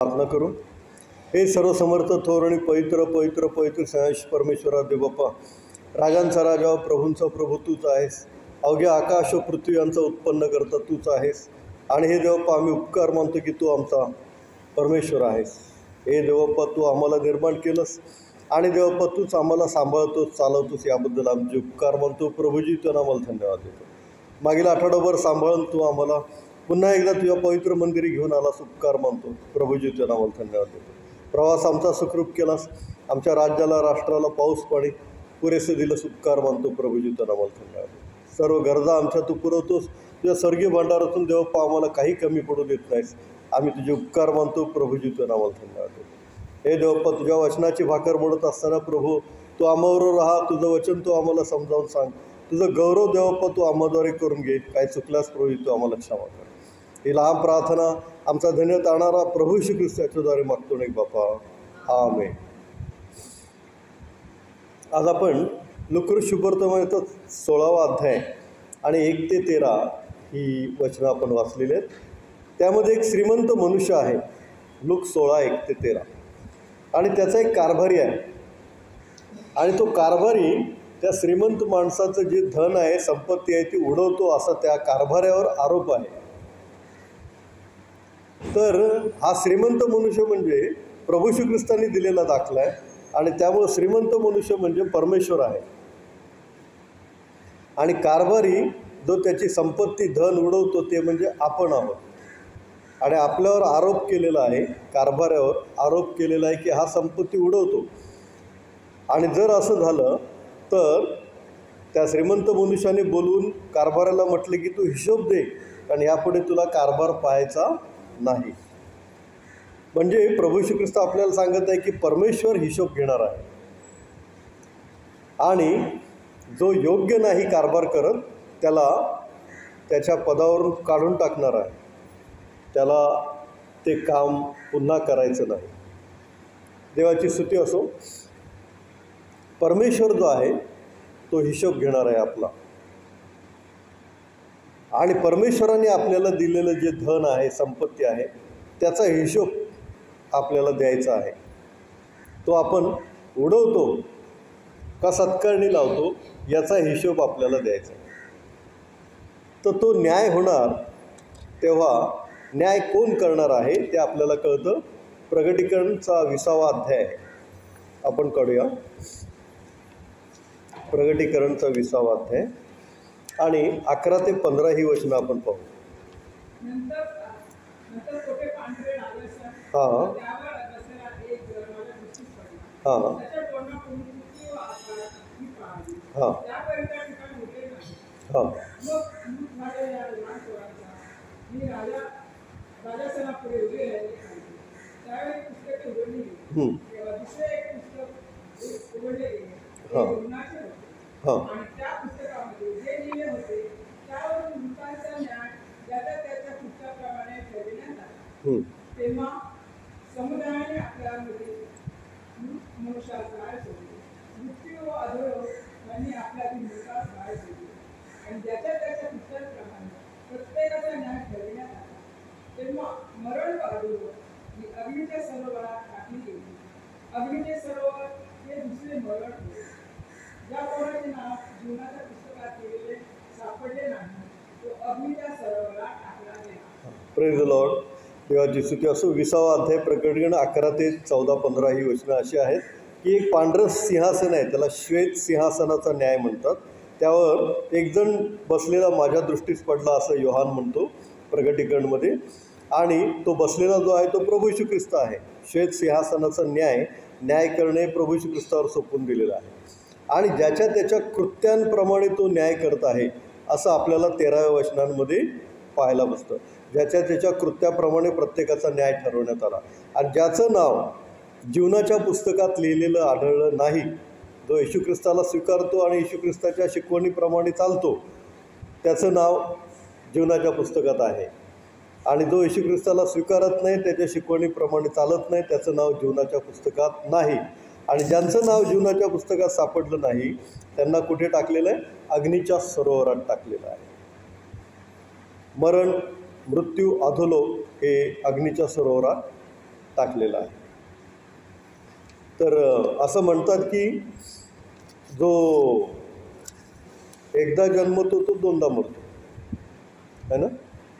प्रार्थना करू। हे सर्व समर्थ थोर आणि पवित्र पवित्र पवित्र सयाश परमेश्वरा देवबाप्पा, राजांचा राजा प्रभूंचा प्रभू तूच आहेस। अवघ्या आकाश व पृथ्वी यांचा उत्पन्न करता तूच आहेस। आणि हे देवबाप्पा, आम्ही उपकार मानतो की तू आमचा परमेश्वर आहेस। हे देवबाप्पा, तू आम्हाला निर्माण केलंस आणि देवबाप्पा तूच आम्हाला सांभाळतोस, चालवतोस, याबद्दल आमचे उपकार मानतो। प्रभूजी, तुला आम्हाला धन्यवाद देतो। मागील आठवडाभर सांभाळून तू आम्हाला पुन्हा एकदा तुझ्या पवित्र मंदिरी घेऊन आलास, उपकार मानतो। प्रभूजी, तुला आम्हाला धन्यवाद देतो। प्रवास आमचा सुखरूप केलास, आमच्या राज्याला राष्ट्राला पाऊस पाणी पुरेसे दिलंस, उपकार मानतो। प्रभूजी, तुला आम्हाला धन्यवाद देतो। सर्व गरजा आमच्या तू पुरवतोस। तुझ्या स्वर्गीय भांडारातून देवबाप्पा आम्हाला काही कमी पडू देत नाहीस, आम्ही तुझे उपकार मानतो। प्रभूजी, तुला आम्हाला धन्यवाद देतो। हे देवबाप्पा, तुझ्या वचनाची भाकर मोडत असताना प्रभू तू आम्हाबरोबर राहा, तुझं वचन तू आम्हाला समजावून सांग, तुझं गौरव देवबाप्पा तू आम्हाद्वारे करून घे। काही चुकल्यास प्रभू तू आम्हाला क्षमा कर। ही लहान प्रार्थना आमचा धन्य तारणारा प्रभू श्री ख्रिस्त याच्याद्वारे मागतो नाही बापा, आमेन। आज आपण लुका शुभवर्तमानाचा 16वा अध्याय आणि 1 ते 13 ही वचनं आपण वाचलेली आहेत। त्यामध्ये एक श्रीमंत मनुष्य आहे, लूक 16 1 ते 13, आणि त्याचा एक कारभारी आहे। आणि तो कारभारी त्या श्रीमंत माणसाचं जे धन आहे, संपत्ती आहे, ती उडवतो असा त्या कारभाऱ्यावर आरोप आहे। तर हा श्रीमंत मनुष्य म्हणजे प्रभू श्री ख्रिस्तांनी दिलेला दाखला आहे, आणि त्यामुळे श्रीमंत मनुष्य म्हणजे परमेश्वर आहे। आणि कारभारी जो त्याची संपत्ती धन उडवतो ते म्हणजे आपण आहोत। आणि आपल्यावर आरोप केलेला आहे, कारभाऱ्यावर आरोप केलेला आहे की हा संपत्ती उडवतो। आणि जर असं झालं तर त्या श्रीमंत मनुष्याने बोलून कारभाराला म्हटले की तू हिशोब दे, कारण यापुढे तुला कारभार पाहायचा नाही। म्हणजे प्रभू श्री ख्रिस्त आपल्याला सांगत आहे की परमेश्वर हिशोब घेणार आहे, आणि जो योग्य नाही कारभार करत त्याला त्याच्या पदावरून काढून टाकणार आहे, त्याला ते काम पुन्हा करायचं नाही। देवाची स्तुती असो। परमेश्वर जो आहे तो हिशोब घेणार आहे आपला, आणि परमेश्वराने आपल्याला दिलेलं जे धन आहे, संपत्ती आहे, त्याचा हिशोब आपल्याला द्यायचा आहे। तो आपण उडवतो का सत्कारणी लावतो याचा हिशोब आपल्याला द्यायचा आहे। तर तो न्याय होणार तेव्हा न्याय कोण करणार आहे ते आपल्याला कळतं। प्रगटीकरणचा 20वा अध्याय आहे, आपण काढूया। प्रगटीकरणचा 20वा अध्याय आणि 11 ते 15 ही वचनं आपण पाहू। हां हां हां हां हां तेव्हा समुदायाने आपल्यामध्ये मनुष्याचा राय सोडली, मृत्यू व अधोलोक यांनी आपल्यातील मृतास राय सोडली, आणि ज्याच्या त्याच्या पुस्तकाप्रमाणे प्रत्येकाचा न्याय ठरविण्यात आला। तेव्हा मरण व अधोलोक ही अग्नीच्या सरोवरात टाकली गेली। अग्नीचे सरोवर हे दुसरे मरण होते। ज्या कोणाचे नाव जीवनाच्या पुस्तकात लिहिलेले सापडले नाही, तो अग्नीच्या सरोवरात टाकला गेला। Praise the Lord. देवाची स्तुती असो। 20वा अध्याय प्रकटीकरण 11 ते 14 15 ही वचनं अशी आहेत की एक पांढरं सिंहासन आहे, त्याला श्वेत सिंहासनाचा न्याय म्हणतात। त्यावर एक जण बसलेला माझ्या दृष्टीस पडला असं योहान म्हणतो प्रकटीकरणमध्ये, आणि तो बसलेला जो आहे तो प्रभू श्री ख्रिस्त आहे। श्वेत सिंहासनाचा न्याय करणे प्रभू श्री ख्रिस्तावर सोपवून दिलेला आहे, आणि ज्याच्या त्याच्या कृत्यांप्रमाणे तो न्याय करत आहे असं आपल्याला 13व्या वचनांमध्ये पाहायला बसतं। ज्याच्या त्याच्या कृत्याप्रमाणे प्रत्येकाचा न्याय ठरवण्यात आला, आणि ज्याचं नाव जीवनाच्या पुस्तकात लिहिलेलं आढळलं नाही, जो येशू ख्रिस्ताला स्वीकारतो आणि येशू ख्रिस्ताच्या शिकवणीप्रमाणे चालतो, त्याचं नाव जीवनाच्या पुस्तकात आहे। आणि जो येशू ख्रिस्ताला स्वीकारत नाही, त्याच्या शिकवणीप्रमाणे चालत नाही, त्याचं नाव जीवनाच्या पुस्तकात नाही। आणि ज्यांचं नाव जीवनाच्या पुस्तकात सापडलं नाही त्यांना कुठे टाकलेलं आहे? अग्नीच्या सरोवरात टाकलेलं आहे। मरण, मृत्यू, अधोलोक हे अग्नीच्या सरोवरात टाकलेला आहे. तर असं म्हणतात की जो एकदा जन्मतो तो दोनदा मरतो, है ना.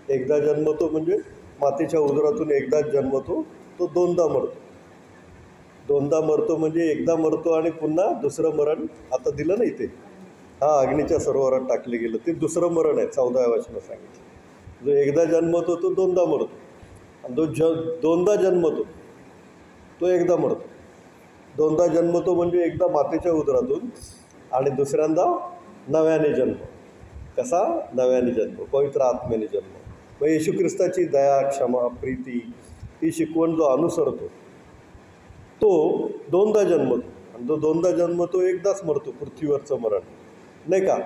एकदा जन्मतो म्हणजे मातेच्या उदरातून एकदाच जन्मतो, तो दोनदा मरतो. दोनदा मरतो म्हणजे एकदा मरतो आणि पुन्हा दुसरं मरण आता दिलं नाही ते, हा अग्नीच्या सरोवरात टाकले गेलं, ते दुसरं मरण आहे. 14व्या वचनात सांगितलं, जो एकदा जन्मतो तो दोनदा मरतो, आणि जो दोनदा जन्मतो तो एकदा मरतो. दोनदा जन्मतो म्हणजे एकदा मातेच्या उदरातून आणि दुसऱ्यांदा नव्याने जन्म. कसा? नव्याने जन्म, पवित्र आत्म्याने जन्म. मग येशू ख्रिस्ताची दया, क्षमा, प्रीती ही शिकवण जो अनुसरतो तो दोनदा जन्मतो, आणि जो दोनदा जन्मतो एकदाच मरतो, पृथ्वीवरचं मरण, नाही का.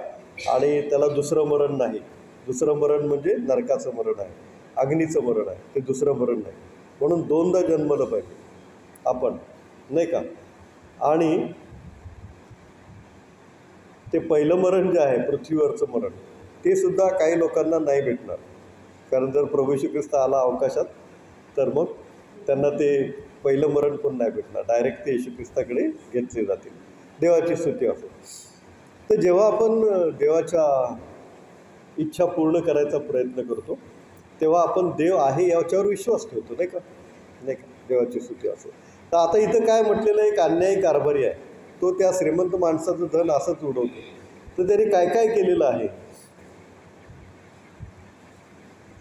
आणि त्याला दुसरं मरण नाही. दुसरं मरण म्हणजे नरकाचं मरण आहे, अग्नीचं मरण आहे, ते दुसरं मरण नाही. म्हणून दोनदा जन्मलं पाहिजे आपण, नाही का. आणि ते पहिलं मरण जे आहे, पृथ्वीवरचं मरण, ते सुद्धा काही लोकांना नाही भेटणार. कारण जर प्रभू येशू ख्रिस्त आला अवकाशात तर मग त्यांना ते पहिलं मरण पण नाही भेटणार, डायरेक्ट ते येशू ख्रिस्ताकडे घेतले जातील. देवाची स्तुती असो. तर जेव्हा आपण देवाच्या इच्छा पूर्ण करायचा प्रयत्न करतो तेव्हा आपण देव आहे याच्यावर विश्वास ठेवतो, नाही का, नाही का. देवाची स्तुती असो. तर आता इथं काय म्हटलेलं, एक अन्यायी कारभारी आहे, तो त्या श्रीमंत माणसाचं धन असंच उडवतो. तर त्याने काय काय केलेलं आहे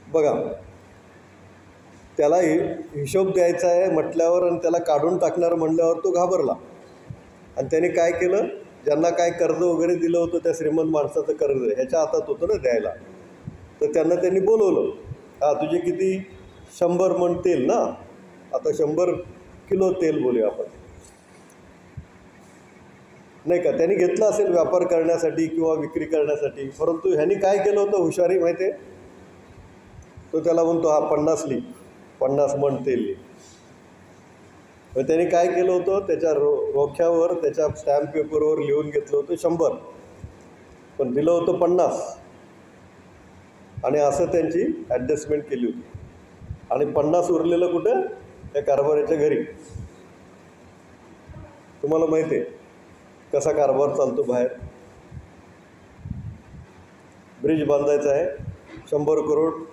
बघा. त्याला हिशोब द्यायचा आहे म्हटल्यावर आणि त्याला काढून टाकणार म्हणल्यावर तो घाबरला, आणि त्याने काय केलं, ज्यांना काय कर्ज वगैरे दिलं होतं त्या श्रीमंत माणसाचं कर्ज ह्याच्या हातात होतं ना द्यायला, तर त्यांनी बोलवलं. हा, तुझे किती 100 मण तेल ना, आता 100 किलो तेल बोलूया आपण, नाही का. त्यांनी घेतलं असेल व्यापार करण्यासाठी किंवा विक्री करण्यासाठी, परंतु ह्यांनी काय केलं होतं हुशारी माहिती आहे. तो त्याला म्हणतो, हा 50 मण तेल लिह. मग त्यांनी काय केलं होतं, त्याच्या रोख्यावर, त्याच्या स्टॅम्प पेपरवर लिहून घेतलं होतं 100, पण दिलं होतं 50, आणि असं त्यांची ॲडजस्टमेंट केली होती. आणि 50 उरलेलं कुठं, त्या कारभाराच्या घरी. तुम्हाला माहिती आहे कसा कारभार चालतो बाहेर. ब्रिज बांधायचा आहे, 100 करोड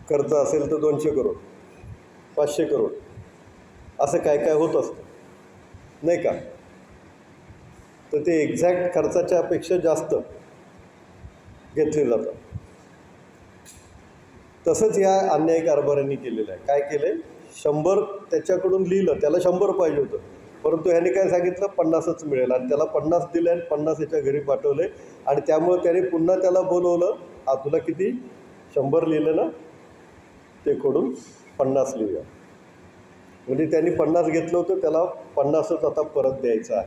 खर्च असेल तर 200 करोड, 500 करोड, असं काय काय होत असतं, नाही का. तर ते एक्झॅक्ट खर्चाच्या अपेक्षा जास्त घेतले जातात. तसंच या अन्यायी कारभाऱ्यांनी केलेलं आहे. काय केलं आहे, 100 त्याच्याकडून लिहिलं, त्याला 100 पाहिजे होतं, परंतु ह्याने काय सांगितलं 50च मिळेल, आणि त्याला 50 दिले आणि 50 ह्याच्या घरी पाठवले. आणि त्यामुळे त्याने पुन्हा त्याला बोलवलं, हा तुला किती 100 लिहिलं ना, ते खोडून 50 लिहूया. म्हणजे त्यांनी 50 घेतलं होतं, त्याला 50च आता परत द्यायचं आहे.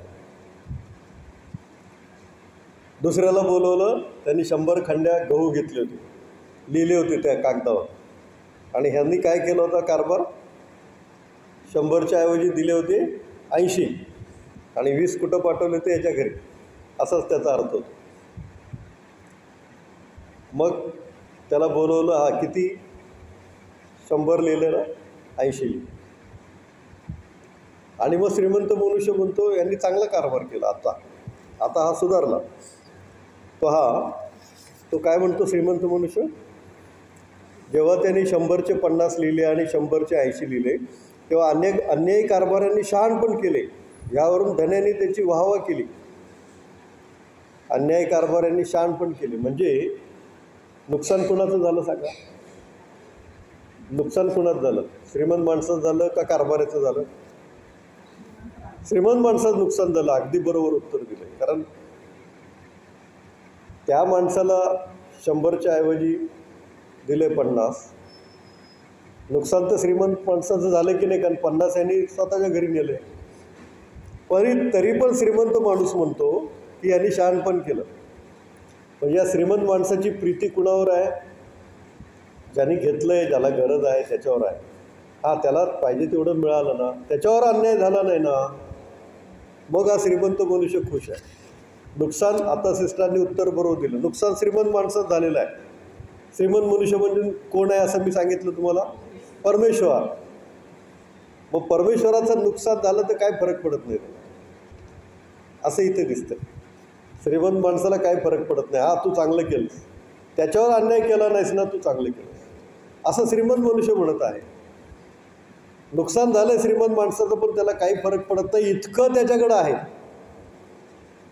दुसऱ्याला बोलवलं, त्यांनी 100 खंड्या गहू घेतले होते, लिहिले होते त्या कागदावर, आणि ह्यांनी काय केलं होतं कारभार, 100च्या ऐवजी दिले होते 80, आणि 20 कुठं पाठवले होते, याच्या घरी. असाच त्याचा अर्थ होतो. मग त्याला बोलवलं, हा किती 100 लिहिले ना, 80 लिहिले. आणि मग श्रीमंत मनुष्य म्हणतो यांनी चांगला कारभार केला, आता हा सुधारला. तो काय म्हणतो श्रीमंत मनुष्य, जेव्हा त्यांनी 100चे 50 लिहिले आणि 100चे 80 लिहिले, तेव्हा अन्यायी कारभाऱ्यांनी शहाणपण केले, यावरून धन्याने त्याची वाहवा केली. अन्यायी कारभाऱ्यांनी शहाणपण केले म्हणजे नुकसान कुणाचं झालं सांगा. नुकसान कुणाचं झालं, श्रीमंत माणसाचं झालं का कारभाराचं झालं? श्रीमंत माणसाचं नुकसान झालं. अगदी बरोबर उत्तर दिलं. कारण त्या माणसाला 100च्या ऐवजी दिले 50. नुकसान तर श्रीमंत माणसाचं झालं की नाही, कारण 50 यांनी स्वतःच्या घरी नेले. तरी पण श्रीमंत माणूस म्हणतो की यांनी शहाणपण केलं. म्हणजे या श्रीमंत माणसाची प्रीती कुणावर आहे? ज्यांनी घेतलं आहे, ज्याला गरज आहे त्याच्यावर आहे. हा, त्याला पाहिजे तेवढं मिळालं ना, त्याच्यावर अन्याय झाला नाही ना, मग हा श्रीमंत मनुष्य खुश आहे. नुकसान, आता सिस्टरांनी उत्तर बरोबर दिलं, नुकसान श्रीमंत माणसात झालेलं आहे. श्रीमंत मनुष्य म्हणजे कोण आहे असं मी सांगितलं तुम्हाला? परमेश्वर. मग परमेश्वराचं नुकसान झालं तर काय फरक पडत नाही असं इथे दिसतं. श्रीमंत माणसाला काय फरक पडत नाही, हा तू चांगलं केलंस, त्याच्यावर अन्याय केला नाहीस ना, तू चांगलं केलंस असं श्रीमंत मनुष्य म्हणत आहे. नुकसान झालं श्रीमंत माणसाचं पण त्याला काही फरक पडत नाही, इतकं त्याच्याकडं आहे,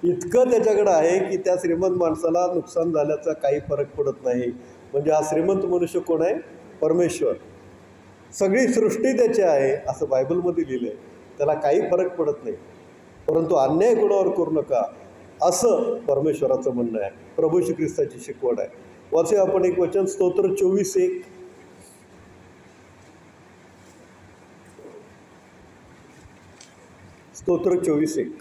इतकं त्याच्याकडं आहे की त्या श्रीमंत माणसाला नुकसान झाल्याचा काही फरक पडत नाही. म्हणजे हा श्रीमंत मनुष्य कोण आहे? परमेश्वर. सगळी सृष्टी त्याची आहे असं बायबलमध्ये लिहिलं आहे, त्याला काही फरक पडत नाही. परंतु अन्याय कोणावर करू नका असं परमेश्वराचं म्हणणं आहे, प्रभू श्री ख्रिस्ताची शिकवण आहे. वाचूया आपण एक वचन, स्तोत्र 24:1. स्तोत्र 24:1.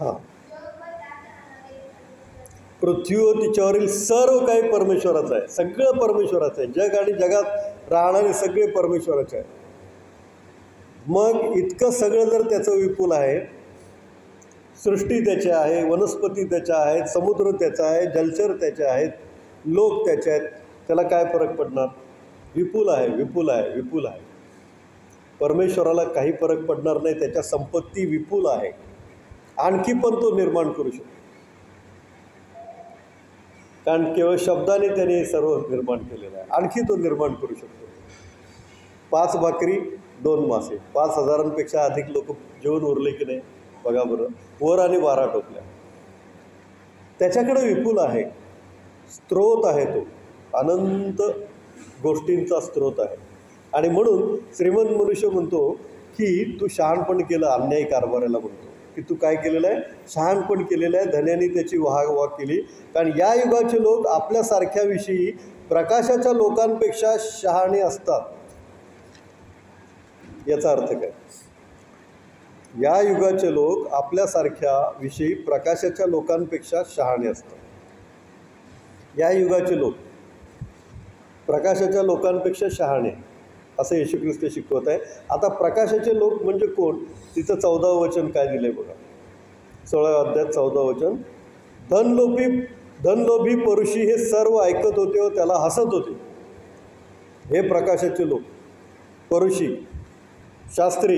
हां, पृथ्वी व तिच्यावरील सर्व काही परमेश्वराचं आहे, सगळं परमेश्वराचं आहे. जग आणि जगात राहणारे सगळे परमेश्वराचे आहे. मग इतकं सगळं जर त्याचं विपुल आहे, सृष्टी त्याची आहे, वनस्पती त्याच्या आहेत, समुद्र त्याचा आहे, जलचर त्याचे आहेत, लोक त्याचे आहेत, त्याला काय फरक पडणार? विपुल आहे, विपुल आहे, विपुल आहे. परमेश्वराला काही फरक पडणार नाही, त्याच्या संपत्ती विपुल आहे. आणखी पण तो निर्माण करू शकतो, कारण केवळ शब्दाने त्याने हे सर्व निर्माण केलेलं आहे. आणखी तो निर्माण करू शकतो. 5 भाकरी 2 मासे, 5,000पेक्षा अधिक लोक जेवण उरले की नाही बघा बरं, वर आणि 12 टोपल्या. त्याच्याकडे विपुल आहे, स्रोत आहे, तो अनंत गोष्टींचा स्रोत आहे. आणि म्हणून श्रीमंत मनुष्य म्हणतो की तू शहाणपण केलं, अन्याय कारभाराला म्हणतो की तू काय केलेलं आहे? शहाणपण केलेलं आहे. धन्याने त्याची वाहवा केली, कारण या युगाचे लोक आपल्यासारख्याविषयी प्रकाशाच्या लोकांपेक्षा शहाणे असतात. याचा अर्थ काय? या युगाचे लोक आपल्यासारख्या विषयी प्रकाशाच्या लोकांपेक्षा शहाणे असतात. या युगाचे लोक प्रकाशाच्या लोकांपेक्षा शहाणे असं येशू ख्रिस्त शिकवत आहे. आता प्रकाशाचे लोक म्हणजे कोण? तिथं 14 वचन काय दिलं आहे बघा, 16 अध्यायात 14 वचन. धनलोभी परुषी हे सर्व ऐकत होते व त्याला हसत होते. हे प्रकाशाचे लोक, परुषी, शास्त्री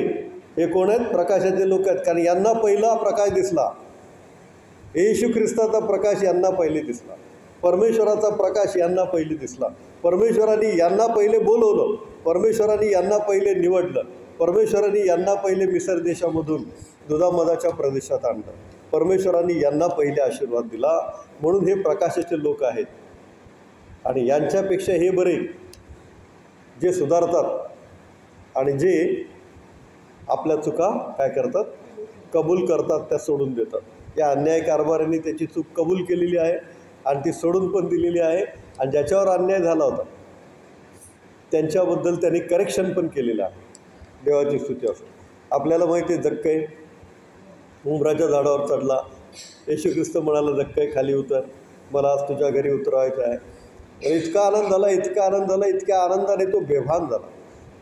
हे कोण आहेत? प्रकाशाचे लोक आहेत, कारण यांना पहिला प्रकाश दिसला. येशू ख्रिस्ताचा प्रकाश यांना पहिले दिसला, परमेश्वराचा प्रकाश यांना पहिले दिसला. परमेश्वराने यांना पहिले बोलवलं, परमेश्वराने यांना पहिले निवडलं, परमेश्वराने यांना पहिले मिसर देशामधून दुधामधाच्या प्रदेशात आणलं, परमेश्वराने यांना पहिले आशीर्वाद दिला. म्हणून हे प्रकाशाचे लोक आहेत. आणि यांच्यापेक्षा हे बरे जे सुधारतात आणि जे आपल्या चुका काय करतात? कबूल करतात, त्या सोडून देतात. या अन्याय कारभाराने त्याची चूक कबूल केलेली आहे आणि ती सोडून पण दिलेली आहे. आणि ज्याच्यावर अन्याय झाला होता त्यांच्याबद्दल त्यांनी करेक्शन पण केलेलं आहे. देवाची स्तुती असो. आपल्याला माहिती आहे, जक्कई उंबराच्या झाडावर चढला, येशू ख्रिस्त म्हणाला, जक्कई खाली उतर, मला आज तुझ्या घरी उतरवायचं आहे. आणि इतका आनंद झाला, इतका आनंद झाला, इतक्या आनंदाने तो बेभान झाला.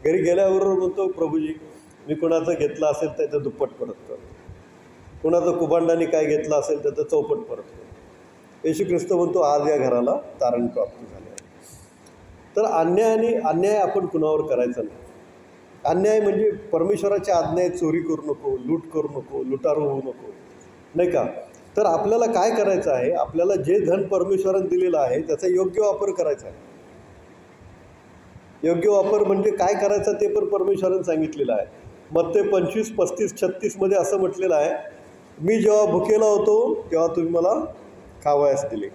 घरी गेल्याबरोबर म्हणतो, प्रभूजी मी कुणाचं घेतलं असेल त्याचं दुप्पट परत करतो, कुणाचं कुभांडाने काय घेतलं असेल त्याचं चौपट परत करतो. येशू ख्रिस्त म्हणतो, आज या घराला तारण प्राप्त झाले. तर अन्याय आपण कुणावर करायचा नाही. अन्याय म्हणजे परमेश्वराच्या आज्ञा, चोरी करू नको, लूट करू नको, लुटारू होऊ नको, नाही का? तर आपल्याला काय करायचं आहे? आपल्याला जे धन परमेश्वराने दिलेलं आहे त्याचा योग्य वापर करायचा आहे. योग्य वापर म्हणजे काय करायचं ते पण परमेश्वराने सांगितलेलं आहे. मत्ते 25:35-36 असं म्हटलेलं आहे, मी जेव्हा भुकेला होतो तेव्हा तुम्ही मला खावयास दिले,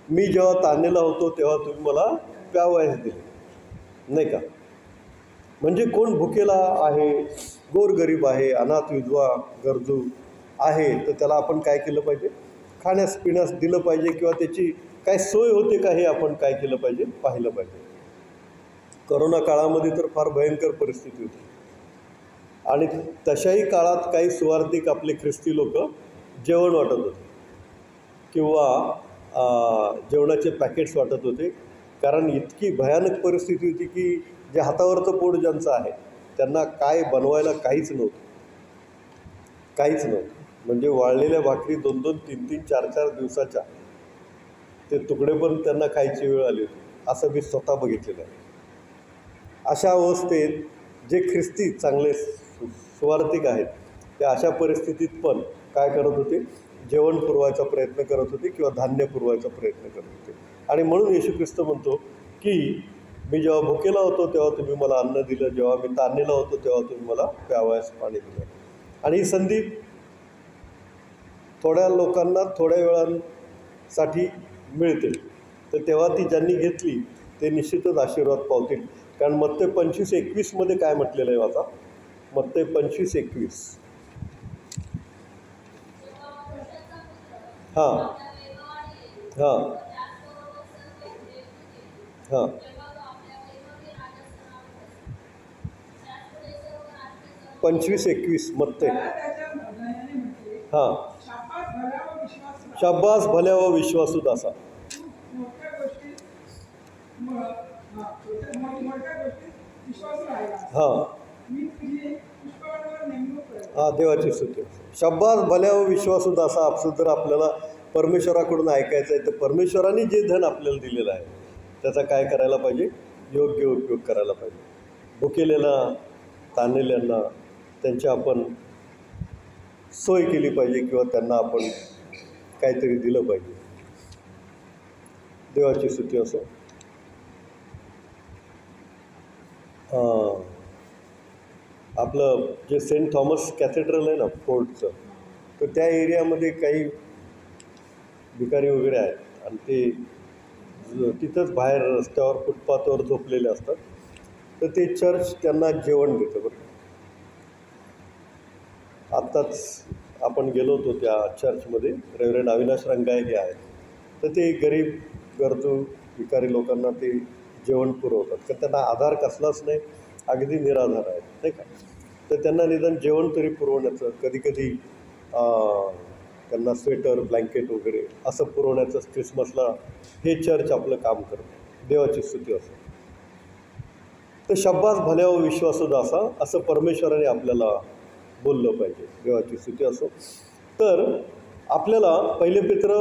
मी जेव्हा ताणलेला होतो तेव्हा तुम्ही मला प्यावयास दिले, नाही का? म्हणजे कोण भुकेला आहे, गोरगरीब आहे, अनाथ विधवा गरजू आहे, तर त्याला आपण काय केलं पाहिजे? खाण्यास पिण्यास दिलं पाहिजे, किंवा त्याची काय सोय होते का हे आपण काय केलं पाहिजे? पाहिलं पाहिजे. करोना काळामध्ये तर फार भयंकर परिस्थिती होती आणि तशाही काळात काही सुवार्थिक आपले ख्रिस्ती लोक जेवण वाटत होते किंवा जेवणाचे पॅकेट्स वाटत होते. कारण इतकी भयानक परिस्थिती होती की जे हातावरचं पोट ज्यांचं आहे त्यांना काय बनवायला काहीच नव्हतं. म्हणजे वाळलेल्या भाकरी 2-2, 3-3, 4-4 दिवसाच्या ते तुकडे पण त्यांना खायची वेळ आली होती. असं मी स्वतः बघितलेलं आहे. अशा अवस्थेत जे ख्रिस्ती चांगले सुवार्थिक आहेत ते अशा परिस्थितीत पण काय करत होते, जेवण पुरवायचा प्रयत्न करत होते किंवा धान्य पुरवायचा प्रयत्न करत होते. आणि म्हणून येशू ख्रिस्त म्हणतो की मी जेव्हा भुकेला होतो तेव्हा तुम्ही मला अन्न दिलं, जेव्हा मी तारणीला होतो तेव्हा तुम्ही मला प्यावयास पाणी दिलं. आणि ही संधी थोड्या लोकांना थोड्या वेळांसाठी मिळते, तर तेव्हा ती ज्यांनी घेतली ते निश्चितच आशीर्वाद पावतील. कारण मत्ते 25:21 काय म्हटलेलं आहे आता, मत्ते 25:21. हां हां हां 25:21 मत्ते. त्याला त्याच्या दयाने म्हटले, हां शाबास भला व विश्वासू दास. शाब्बास भल्या व विश्वासू दासा. तू मोठ्या गोष्टीत मोठ्या गोष्टीत विश्वासू राहिला. हां मी तुझी पुष्कळवर नेमणूक करेन. हां देवाची स्तुती. शाब्बास भल्या व विश्वासू दासा. असं जर आपल्याला परमेश्वराकडून ऐकायचं आहे तर परमेश्वराने जे धन आपल्याला दिलेलं आहे त्याचा काय करायला पाहिजे, योग्य उपयोग करायला पाहिजे. भुकेलेला ताणलेल्यांना त्यांची आपण सोय केली पाहिजे किंवा त्यांना आपण काहीतरी दिलं पाहिजे. देवाची स्तुती असो. आपलं जे सेंट थॉमस कॅथेड्रल आहे ना फोर्टचं, तर त्या एरियामध्ये काही भिकारी वगैरे आहेत आणि ते तिथंच बाहेर रस्त्यावर फुटपाथवर झोपलेले असतात. तर ते चर्च त्यांना जेवण देतं. बरं, आत्ताच आपण गेलो होतो त्या चर्चमध्ये, रेव्हरंड अविनाश रंगाय हे आहेत. तर ते गरीब गरजू भिकारी लोकांना ते जेवण पुरवतात, तर त्यांना आधार कसलाच नाही, अगदी निराधार आहेत नाही का. तर त्यांना निदान जेवण तरी पुरवण्याचं, कधीकधी त्यांना स्वेटर ब्लँकेट वगैरे असं पुरवण्याचं ख्रिसमसला हे चर्च आपलं काम करतं. देवाची स्तुती असो. तर शाब्बास भल्या व विश्वासू दासा असं परमेश्वराने आपल्याला बोललं पाहिजे. देवाची स्तुती असो. तर आपल्याला 1 पेत्र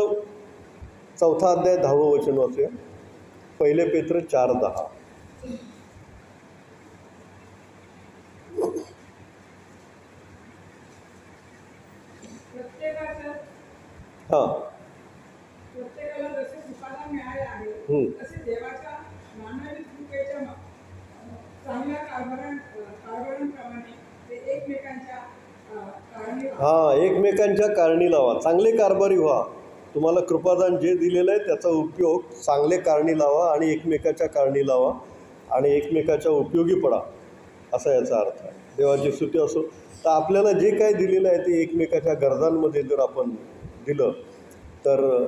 4 अध्याय 10 वचन वाचूया. 1 पेत्र 4:10. हां प्रत्येकाला जसे सुखाला मिळाले आहे तसे देवाच्या नानाविध कृपेच्या चांगल्या कारभारांप्रमाणे ते एकमेकांच्या कारणी एकमेकांच्या कारणी लावा. चांगले कारभारी व्हा. तुम्हाला कृपादान जे दिलेलं आहे त्याचा उपयोग चांगले कारणी लावा आणि एकमेकाच्या कारणी लावा आणि एकमेकाच्या उपयोगी पडा, असा याचा अर्थ आहे. देवाची स्तुती असो. तर आपल्याला जे काय दिलेलं आहे ते एकमेकाच्या गरजांमध्ये जर आपण दिलं तर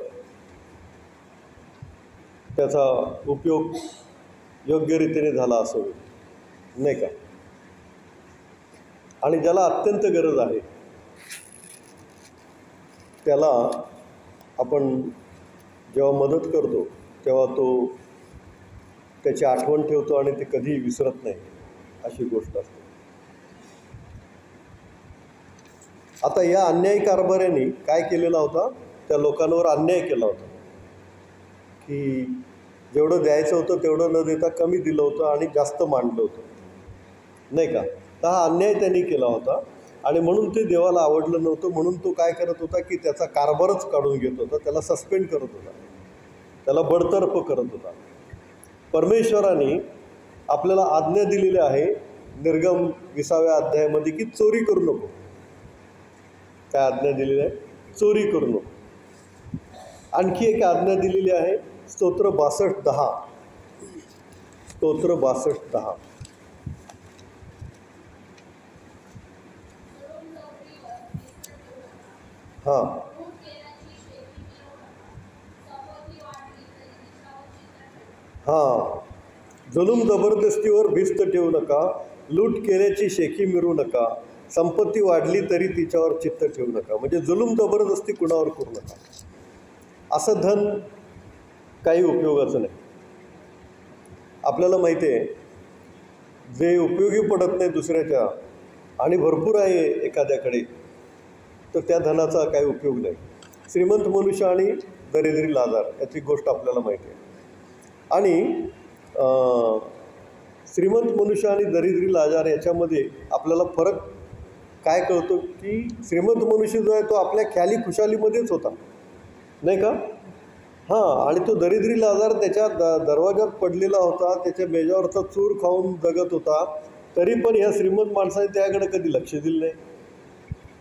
त्याचा उपयोग योग्य रीतीने झाला असं होईल नाही का. आणि ज्याला अत्यंत गरज आहे त्याला आपण जेव्हा मदत करतो तेव्हा तो त्याची आठवण ठेवतो आणि ते कधीही विसरत नाही, अशी गोष्ट असते. आता या अन्यायी कारभाऱ्यांनी काय केलेला होता, त्या लोकांवर अन्याय केला होता की जेवढं द्यायचं होतं तेवढं न देता कमी दिलं होतं आणि जास्त मांडलं होतं नाही का. तर हा अन्याय त्यांनी केला होता आणि म्हणून ते देवाला आवडलं नव्हतं. म्हणून तो काय करत होता की त्याचा कारभारच काढून घेत होता, त्याला सस्पेंड करत होता, त्याला बडतर्फ करत होता. परमेश्वराने आपल्याला आज्ञा दिलेली आहे निर्गम 20व्या अध्यायामध्ये की चोरी करू नको. काय आज्ञा दिलेली आहे? चोरी करू नको. आणखी एक आज्ञा दिलेली आहे स्तोत्र 62:10. स्तोत्र 62:10. हां हां जुलूम जबरदस्तीवर भिस्त ठेवू नका, लूट केल्याची शेखी मिरू नका, संपत्ती वाढली तरी तिच्यावर चित्त ठेवू नका. म्हणजे जुलूम जबरदस्ती कुणावर करू नका. असं धन काही उपयोगाचं नाही. आपल्याला माहिती आहे जे उपयोगी पडत नाही दुसऱ्याच्या आणि भरपूर आहे एखाद्याकडे, तर त्या धनाचा काही उपयोग नाही. श्रीमंत मनुष्य आणि दरिद्री लाजार याची गोष्ट आपल्याला माहिती आहे. आणि श्रीमंत मनुष्य आणि दरिद्री लाजार याच्यामध्ये आपल्याला फरक काय कळतो की श्रीमंत मनुष्य जो आहे तो आपल्या ख्याली खुशालीमध्येच होता, नाही का? हां, आणि तो दरिद्री लाजार त्याच्या दरवाजात पडलेला होता, त्याच्या मेजावरचा चूर खाऊन जगत होता, तरी पण ह्या श्रीमंत माणसाने त्याकडे कधी लक्ष दिलं नाही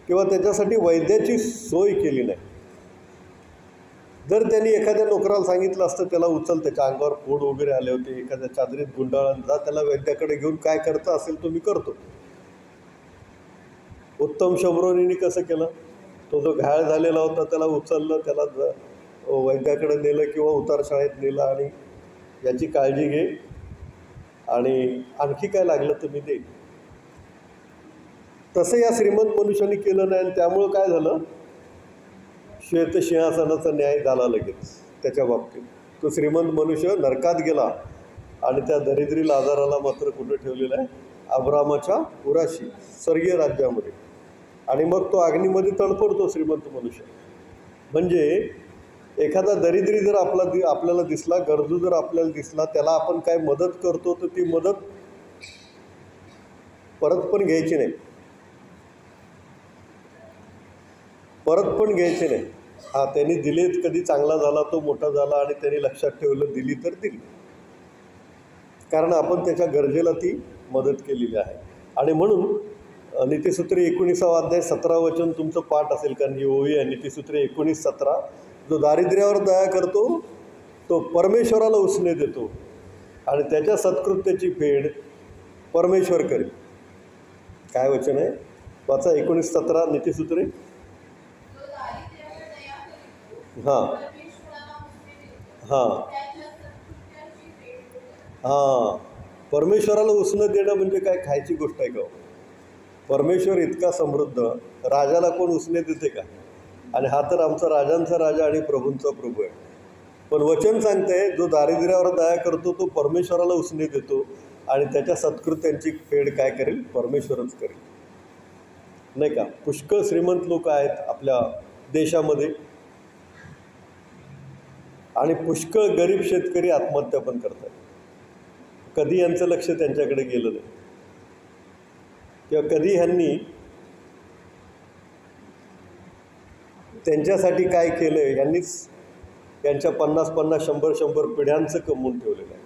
किंवा त्याच्यासाठी वैद्याची सोय केली नाही. जर त्यांनी एखाद्या नोकराला सांगितलं असतं त्याला उचल, त्याच्या अंगावर फोड वगैरे आले होते, एखाद्या चादरीत गुंडाळून जा, त्याला वैद्याकडे घेऊन काय करता असेल तो मी करतो. उत्तम शंभरोनीने कसं केलं? तो जो घायल झालेला होता त्याला उचललं, त्याला वैद्याकडे नेलं किंवा उतार शाळेत नेलं आणि याची काळजी घे आणि आणखी काय लागलं तर मी देईन. तसं या श्रीमंत मनुष्याने केलं नाही आणि त्यामुळं काय झालं? श्वेत सिंहासनाचा न्याय झाला लगेच त्याच्या बाबतीत. तो श्रीमंत मनुष्य नरकात गेला आणि त्या दरिद्री लाजाराला मात्र कुठं ठेवलेलं आहे? अब्रामाच्या उराशी, स्वर्गीय राज्यामध्ये. आणि मग तो अग्नीमध्ये तडफडतो श्रीमंत मनुष्य. म्हणजे एखादा दरिद्री जर आपल्याला दिसला, गरजू जर आपल्याला दिसला, त्याला आपण काय मदत करतो तर ती मदत परत पण घ्यायची नाही, परत पण घ्यायची नाही. हां, त्यांनी दिलेत, कधी चांगला झाला, तो मोठा झाला आणि त्यांनी लक्षात ठेवलं, दिली तर दिली, कारण आपण त्याच्या गरजेला ती मदत केलेली आहे. आणि म्हणून नीतिसूत्रे 19 अध्याय 17 वचन तुमचं पाठ असेल, कारण ही ओवी आहे नीतिसूत्रे 19:17. जो दारिद्र्यावर दया करतो तो परमेश्वराला उसने देतो आणि त्याच्या सत्कृत्याची फेड परमेश्वर करेल. काय वचन आहे? वाचा 19:17 नीतिसूत्रे. हां हां हां, परमेश्वराला उसनं देणं म्हणजे काय खायची गोष्ट आहे का? परमेश्वर इतका समृद्ध, राजाला कोण उसने देते का? आणि हा तर आमचा राजांचा राजा आणि प्रभूंचा प्रभू आहे. पण वचन सांगते, जो दारिद्र्यावर दया करतो तो परमेश्वराला उसने देतो आणि त्याच्या सत्कृत्यांची फेड काय करेल? परमेश्वरच करेल, नाही का? पुष्कळ श्रीमंत लोक आहेत आपल्या देशामध्ये आणि पुष्कळ गरीब शेतकरी आत्महत्या पण करतात. कधी यांचं लक्ष त्यांच्याकडे गेलं नाही किंवा कधी ह्यांनी त्यांच्यासाठी काय केलं आहे. यांनीच यांच्या 50-50, 100-100 पिढ्यांचं कमवून ठेवलेलं आहे.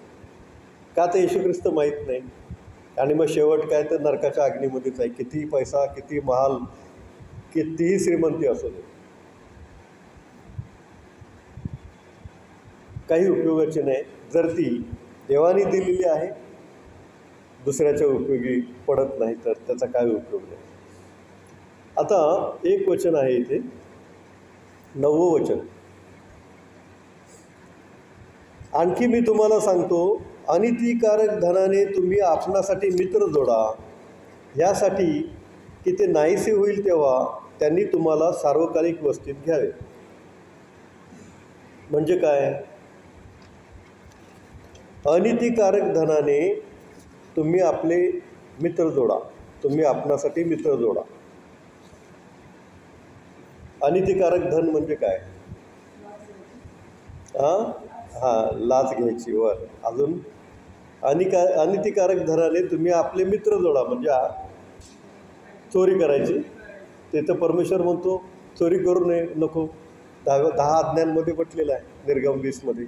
का तर येशू ख्रिस्त माहीत नाही. आणि मग शेवट काय तर नरकाच्या अग्नीमध्येच आहे. कितीही पैसा, किती महाल, कितीही श्रीमंती असू दे, काही उपयोगाची नाही जर ती देवाने दिलेली आहे, दुसऱ्याच्या उपयोगी पडत नाही तर त्याचा काय उपयोग नाही. आता एक वचन आहे इथे, 9वं वचन. आणखी मी तुम्हाला सांगतो, अनितिकारक धनाने तुम्ही आपणासाठी मित्र जोडा, यासाठी की ते नाहीसे होईल तेव्हा त्यांनी तुम्हाला सार्वकालिक वस्तीत घ्यावे. म्हणजे काय? अनितिकारक धनाने तुम्ही आपले मित्र जोडा, तुम्ही आपणासाठी मित्र जोडा. अनितिकारक धन म्हणजे काय? लाच घ्यायची. वर अजून अनितिकारक धनाने तुम्ही आपले मित्र जोडा म्हणजे चोरी करायची. ते तर परमेश्वर म्हणतो चोरी करू नये, नको. 10 आज्ञांमध्ये म्हटलेलं आहे, निर्गम 20मध्ये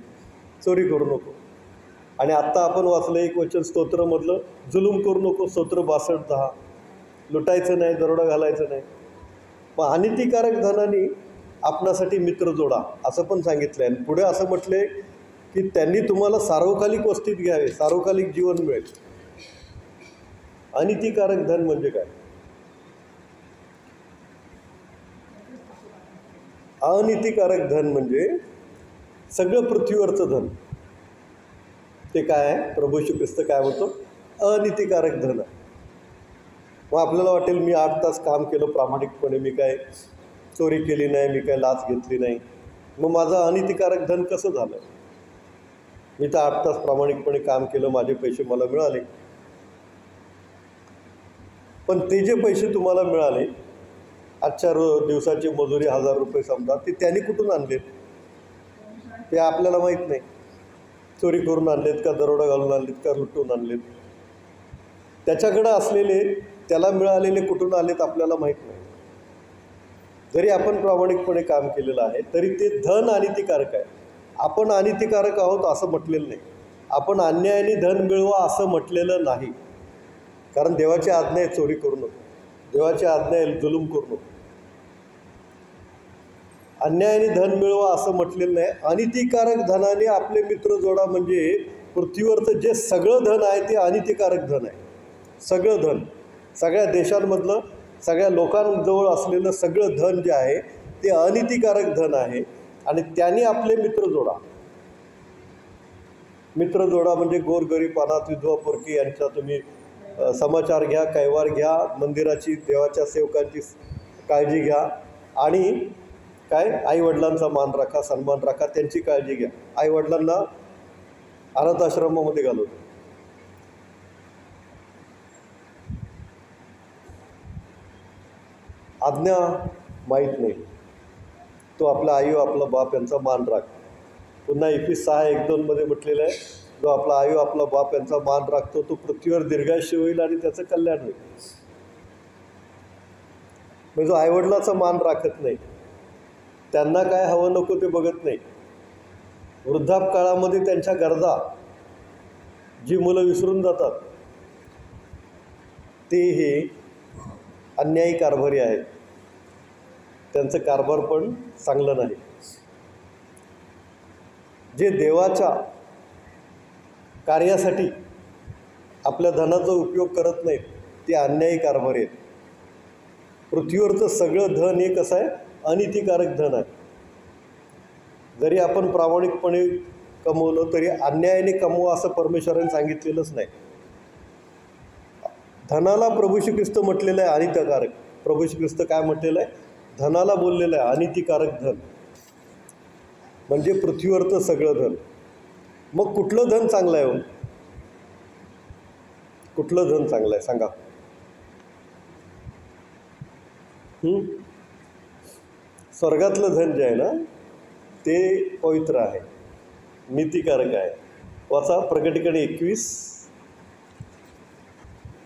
चोरी करू नको. आणि आत्ता आपण वाचलं एक वचन स्तोत्रमधलं, जुलूम करू नको, स्तोत्र 62:10. लुटायचं नाही, दरोडा घालायचं नाही. मग अनितिकारक धनाने आपणासाठी मित्र जोडा असं पण सांगितलं आहे. पुढे असं म्हटले की त्यांनी तुम्हाला सार्वकालिक वस्तीत घ्यावे, सार्वकालिक जीवन मिळेल. अनितिकारक धन म्हणजे काय? अनितिकारक धन म्हणजे सगळं पृथ्वीवरचं धन. ते काय आहे? प्रभू येशू ख्रिस्त काय म्हणतो? अनितिकारक धन. मग आपल्याला वाटेल मी 8 तास काम केलं प्रामाणिकपणे, मी काय चोरी केली नाही, मी काय लाच घेतली नाही, मग माझं अनितिकारक धन कसं झालं? मी तर 8 तास प्रामाणिकपणे काम केलं, माझे पैसे मला मिळाले. पण ते जे पैसे तुम्हाला मिळाले, आजच्या दिवसाची मजुरी 1000 रुपये समजा, ते त्यांनी कुठून आणलेत ते आपल्याला माहीत नाही. चोरी करून आणलेत का, दरोडा घालून आणलेत का, लुटून आणलेत, त्याच्याकडं असलेले, त्याला मिळालेले कुठून आलेत आपल्याला माहीत नाही. जरी आपण प्रामाणिकपणे काम केलेलं आहे तरी ते धन अनितिकारक आहे. आपण अनितिकारक आहोत असं म्हटलेलं नाही. आपण अन्यायाने धन मिळवा असं म्हटलेलं नाही. कारण देवाची आज्ञा आहे चोरी करू नको, देवाची आज्ञा आहे जुलूम करू नको. अन्यायाने धन मिळवा असं म्हटलेलं नाही. अनितिकारक धनाने आपले मित्र जोडा म्हणजे पृथ्वीवरचं जे सगळं धन आहे ते अनितिकारक धन आहे. सगळं धन, सगळ्या देशांमधलं, सगळ्या लोकांजवळ असलेलं सगळं धन जे आहे ते अनितिकारक धन आहे. आणि त्याने आपले मित्र जोडा. मित्र जोडा म्हणजे गोरगरीब, अनाथ, विधवा, पोरकी यांचा तुम्ही समाचार घ्या, कैवार घ्या, मंदिराची, देवाच्या सेवकांची काळजी घ्या. आणि काय, आईवडिलांचा मान राखा, सन्मान राखा, त्यांची काळजी घ्या. आईवडिलांना अनाथ आश्रमामध्ये घालवतो. आज्ञा माहीत नाही, तो आपला आई व आपला बाप यांचा मान राख. पुन्हा Ephesus 6:1-2 मध्ये म्हटलेलं आहे, जो आपला आई व आपला बाप यांचा मान राखतो तो पृथ्वीवर दीर्घायुष्य होईल आणि त्याचं कल्याण होईल. म्हणजे जो आईवडिलाचा मान राखत नाही, त्यांना काय हवं नको ते बघत नाही, वृद्धापकाळामध्ये त्यांच्या गरजा जी मुलं विसरून जातात, ते हे अन्यायी कारभारी आहेत. त्यांचं कारभार पण चांगलं नाही. जे देवाच्या कार्यासाठी आपल्या धनाचा उपयोग करत नाहीत ते अन्यायी कारभारी आहेत. पृथ्वीवरचं सगळं धन हे कसं आहे, अनितिकारक धन आहे. जरी आपण प्रामाणिकपणे कमवलं तरी अन्यायाने कमवा असं परमेश्वराने सांगितलेलंच नाही. धनाला प्रभू श्री ख्रिस्त म्हटलेलं आहे अनितिकारक. प्रभू श्री ख्रिस्त काय म्हटलेलं आहे, धनाला बोललेलं आहे अनितिकारक धन, म्हणजे पृथ्वीवरचं सगळं धन. मग कुठलं धन चांगलं आहे हो? कुठलं धन चांगलं आहे सांगा? स्वर्गातलं धन जे आहे ना ते पवित्र आहे, नीतिकारक आहे. वाचा प्रकटीकरण 21,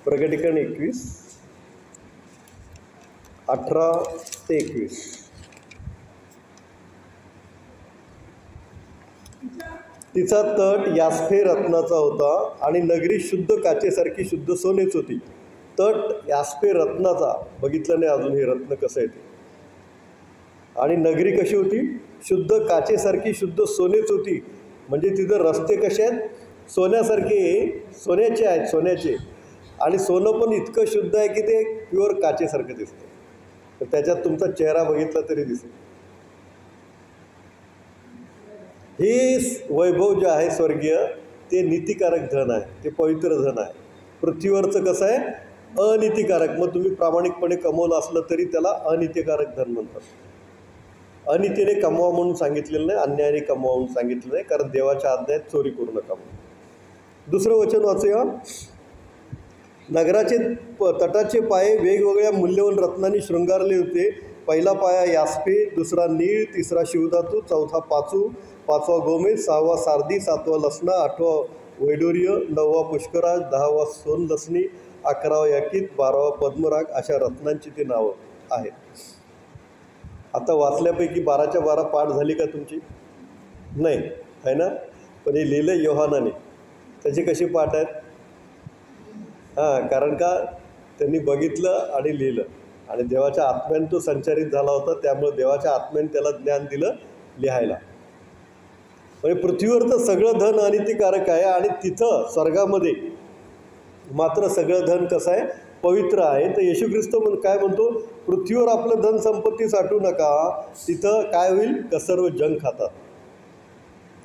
प्रकटीकरण 21, 18 ते 21. तिचा तट यास्फे रत्नाचा होता आणि नगरी शुद्ध काचेसारखी शुद्ध सोनेच होती. तट यास्फे रत्नाचा, बघितलं नाही अजून हे रत्न कसं आहे ते. आणि नगरी कशी होती, शुद्ध काचेसारखी शुद्ध सोनेच होती. म्हणजे तिथं रस्ते कसे आहेत, सोन्यासारखे, सोन्याचे आहेत, सोन्याचे. आणि सोनं पण इतकं शुद्ध आहे की ते प्युअर काचेसारखं दिसतं. तर त्याच्यात तुमचा चेहरा बघितला तरी दिसेल. हे वैभव जे आहे स्वर्गीय ते नीतिकारक धन आहे, ते पवित्र धन आहे. पृथ्वीवरचं कसं आहे, अनीतिकारक. मग तुम्ही प्रामाणिकपणे कमवलं असलं तरी त्याला अनीतिकारक धन म्हणतात. अनितीने कमवा म्हणून सांगितलेलं नाही, अन्यायाने कमवा म्हणून सांगितलं नाही, कारण देवाच्या आज्ञेत चोरी करू नका म्हणून. दुसरं वचन वाचूया. नगराचे तटाचे पाये वेगवेगळ्या मूल्यवान रत्नांनी शृंगारले होते. पहिला पाया यास्पे, दुसरा नीळ, तिसरा शिवधातू, चौथा पाचू, पाचवा गोमेज, सहावा सारदी, सातवा लसणा, आठवा वैडूर्य, नववा पुष्कराज, 10वा सोन लसणी, 11वा याकीत, 12वा पद्मराग, अशा रत्नांची ती नावं आहेत. आता वाचल्यापैकी 12च्या 12 पाठ झाली का तुमची? नाही आहे ना? पण हे लिहिलं योहानाने. त्याची कशी पाठ आहेत? कारण का त्यांनी बघितलं आणि लिहिलं, आणि देवाच्या आत्म्याने तो संचारित झाला होता, त्यामुळे देवाच्या आत्म्याने त्याला ज्ञान दिलं लिहायला. म्हणजे पृथ्वीवरचं सगळं धन अनितिकारक आहे आणि तिथं स्वर्गामध्ये मात्र सगळं धन कसं आहे, पवित्र आहे. तर येशू ख्रिस्त काय म्हणतो, पृथ्वीवर आपलं धन संपत्ती साठवू नका, तिथं काय होईल, कसर्व जंग खातात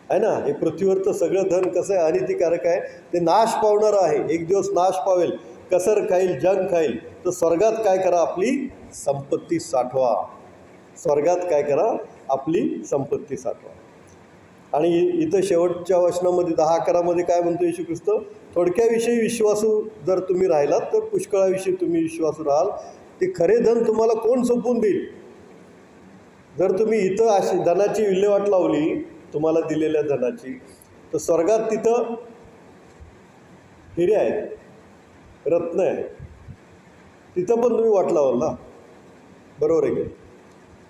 आहे ना. हे पृथ्वीवरचं सगळं धन कसं आहे, अनितिकारक आहे, ते नाश पावणार आहे, एक दिवस नाश पावेल, कसर खाईल, जंग खाईल. तर स्वर्गात काय करा, आपली संपत्ती साठवा. स्वर्गात काय करा, आपली संपत्ती साठवा. आणि इथं शेवटच्या वचनामध्ये 10-11 काय म्हणतो येशू ख्रिस्त, थोडक्याविषयी विश्वासू जर तुम्ही राहिलात तर पुष्कळाविषयी तुम्ही विश्वासू राहाल. ते खरे धन तुम्हाला कोण सोपवून देईल? जर तुम्ही इथं अशी धनाची विल्हेवाट लावली, तुम्हाला दिलेल्या धनाची, तर स्वर्गात तिथं हिरे आहेत, रत्न आहे, तिथं पण तुम्ही वाट लावाल ना, बरोबर आहे की?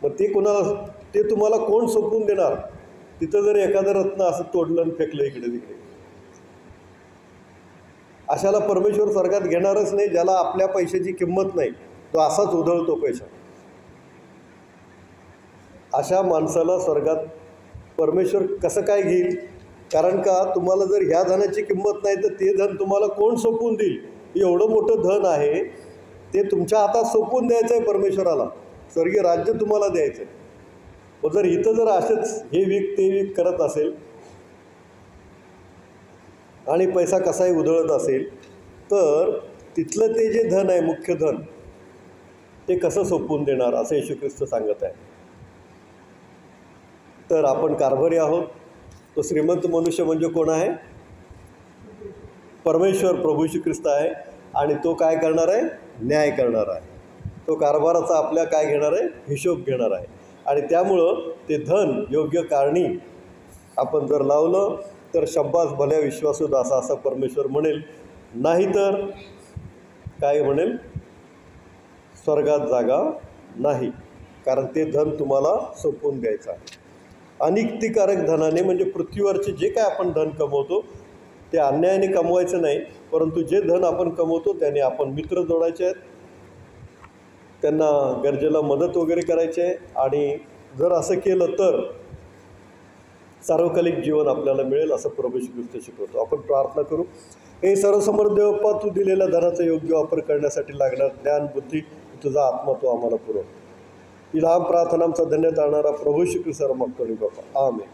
मग ते तुम्हाला कोण सोपवून देणार? तिथं जर एखादं रत्न असं तोडलं आणि फेकलं इकडे तिकडे, अशाला परमेश्वर स्वर्गात घेणारच नाही. ज्याला आपल्या पैशाची किंमत नाही, तो असाच उधळतो पैसा. अशा माणसाला स्वर्गात परमेश्वर कसं काय घेईल? कारण का तुम्हाला जर ह्या धनाची किंमत नाही तर ते धन तुम्हाला कोण सोपवून देईल? एवढं मोठं धन आहे, ते तुमच्या हातात सोपवून द्यायचं आहे परमेश्वराला. स्वर्गीय राज्य तुम्हाला द्यायचं आहे. व जर इथं जर असेच हे विक ते विक करत असेल आणि पैसा कसाही उधळत असेल, तर तिथलं ते जे धन आहे, मुख्य धन, ते कसं सोपवून देणार असं येशू ख्रिस्त सांगत आहे. तर आपण कारभारी आहोत. तो श्रीमंत मनुष्य म्हणजे कोण आहे? परमेश्वर प्रभू येशू ख्रिस्त आहे. आणि तो काय करणार आहे? न्याय करणार आहे. तो कारभाराचा आपल्या काय घेणार आहे? हिशोब घेणार आहे. आणि त्यामुळं ते धन योग्य कारणी आपण जर लावलं तर शब्बास भल्या विश्वासू दासा असं परमेश्वर म्हणेल. नाहीतर काय म्हणेल? स्वर्गात जागा नाही, कारण ते धन तुम्हाला सोपवून द्यायचं आहे. अनिक्तिकारक धनाने म्हणजे पृथ्वीवरचे जे काय आपण धन कमवतो ते अन्यायाने कमवायचं नाही, परंतु जे धन आपण कमवतो त्याने आपण मित्र जोडायचे आहेत, त्यांना गरजेला मदत वगैरे करायची आहे. आणि जर असं केलं तर सार्वकालिक जीवन आपल्याला मिळेल असं प्रभू येशू ख्रिस्त शिकवतो. आपण प्रार्थना करू. हे सर्वसमर्थ देवप्पा, तू दिलेल्या धनाचा योग्य वापर करण्यासाठी लागणार ज्ञान बुद्धी तुझा आत्मा तो आम्हाला पुरव. ही लहान प्रार्थना आमचा धन्यता आणणारा प्रभू येशू ख्रिस्त मागतो बाप्पा. आमेन.